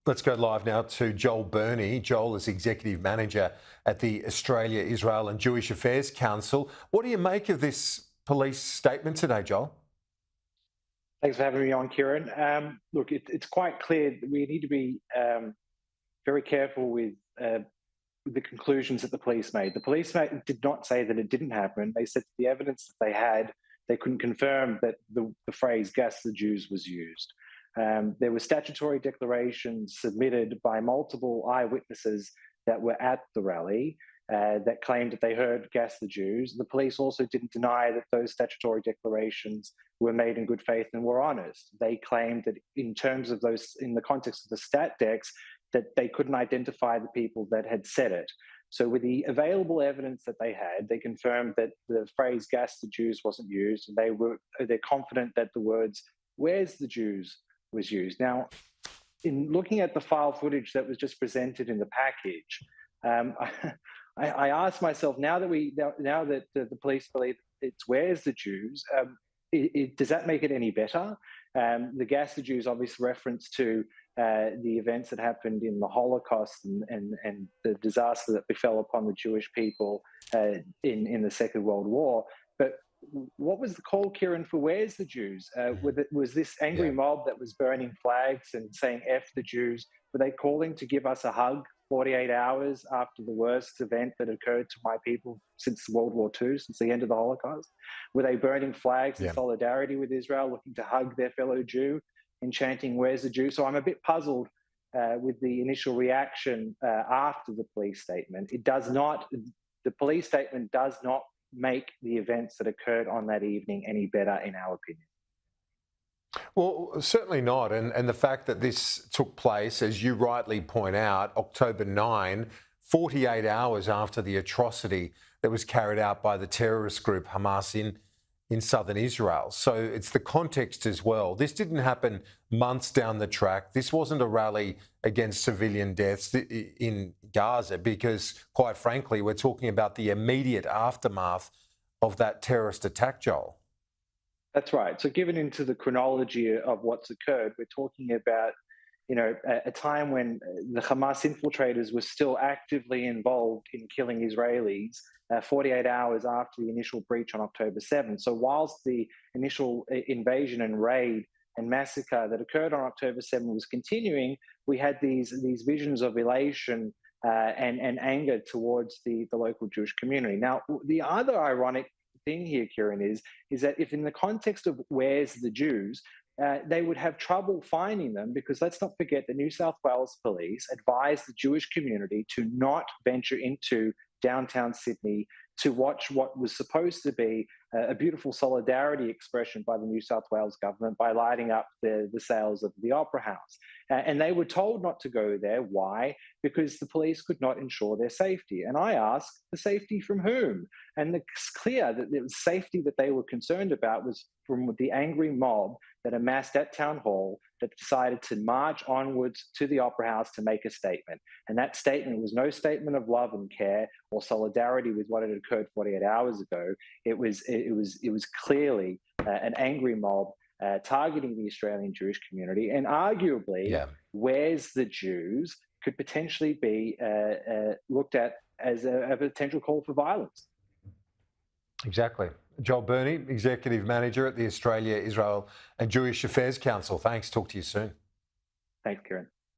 Let's go live now to Joel Burney. Joel is Executive Manager at the Australia, Israel and Jewish Affairs Council. What do you make of this police statement today, Joel? Thanks for having me on, Kieran. Look, it's quite clear that we need to be very careful with the conclusions that the police made. The police did not say that it didn't happen. They said the evidence that they had, they couldn't confirm that the phrase "gas the Jews" was used. There were statutory declarations submitted by multiple eyewitnesses that were at the rally that claimed that they heard "gas the Jews." The police also didn't deny that those statutory declarations were made in good faith and were honest. They claimed that in terms of those, in the context of the stat decks, that they couldn't identify the people that had said it. So with the available evidence that they had, they confirmed that the phrase "gas the Jews" wasn't used, and they're confident that the words "where's the Jews" was used. Now, in looking at the file footage that was just presented in the package, I asked myself, now that the police believe it's "where's the Jews," does that make it any better? The "gas the Jews" obvious reference to the events that happened in the Holocaust and the disaster that befell upon the Jewish people in the Second World War. But what was the call, Kieran, for "where's the Jews"? Was this angry Yeah. mob that was burning flags and saying "F the Jews"? Were they calling to give us a hug 48 hours after the worst event that occurred to my people since World War II, since the end of the Holocaust? Were they burning flags in Yeah. solidarity with Israel, looking to hug their fellow Jew and chanting "where's the Jew"? So I'm a bit puzzled with the initial reaction after the police statement. The police statement does not make the events that occurred on that evening any better, in our opinion. Well, certainly not. And the fact that this took place, as you rightly point out, October 9, 48 hours after the atrocity that was carried out by the terrorist group Hamas in southern Israel. So it's the context as well. This didn't happen months down the track. This wasn't a rally against civilian deaths in Gaza because, quite frankly, we're talking about the immediate aftermath of that terrorist attack, Joel. That's right. So given into the chronology of what's occurred, we're talking about, a time when the Hamas infiltrators were still actively involved in killing Israelis 48 hours after the initial breach on October 7th. So whilst the initial invasion and raid and massacre that occurred on October 7th was continuing, we had these visions of elation and anger towards the local Jewish community. Now, the other ironic thing here, Kieran, is that if in the context of "where's the Jews," they would have trouble finding them, because let's not forget the New South Wales police advised the Jewish community to not venture into downtown Sydney to watch what was supposed to be a beautiful solidarity expression by the New South Wales government by lighting up the sails of the Opera House. And they were told not to go there. Why? Because the police could not ensure their safety. And I asked, the safety from whom? And it's clear that the safety that they were concerned about was from the angry mob that amassed at Town Hall that decided to march onwards to the Opera House to make a statement. And that statement was no statement of love and care or solidarity with what had occurred 48 hours ago. It was clearly an angry mob targeting the Australian Jewish community, and arguably, Yeah. "where's the Jews" could potentially be looked at as a potential call for violence. Exactly. Joel Burney, Executive Manager at the Australia, Israel and Jewish Affairs Council. Thanks. Talk to you soon. Thanks, Kieran.